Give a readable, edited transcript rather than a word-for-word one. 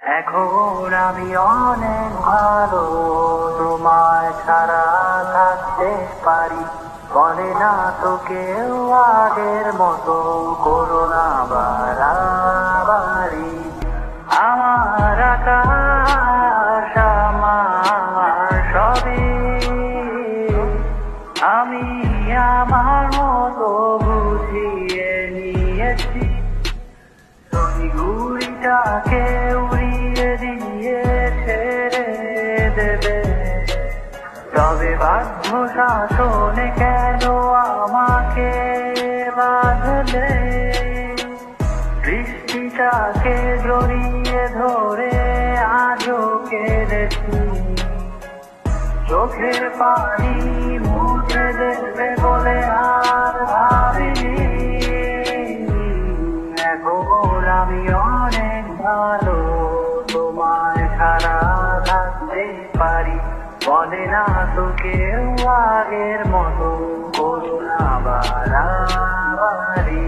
এখন আমি অনেক ভালো, তোমায় ছাড়া থাকতে পারি। বলে না তো কেউ আগের মতো করোনা বাড়াবাড়ি। আমার আকাশ আমার সবই, আমি আমার মতো বুঝিয়ে নিয়েছি। ঘুড়িটাকে উড়িয়ে দিয়ে ছেড়ে দেবে, তবে বাধ্য শাসনে কেন আমাকে বাঁধলে? বৃষ্টিটাকে জড়িয়ে ধরে আজও কেঁদেছি, চোখের পানি মুছে দেবে বলে আর ভাবিনি। এখন আমি অনেক ভালো, তোমায় ছাড়া থাকতে পারি। বলে না তো কেউ আগের মতো করোনা বাড়াবাড়ি।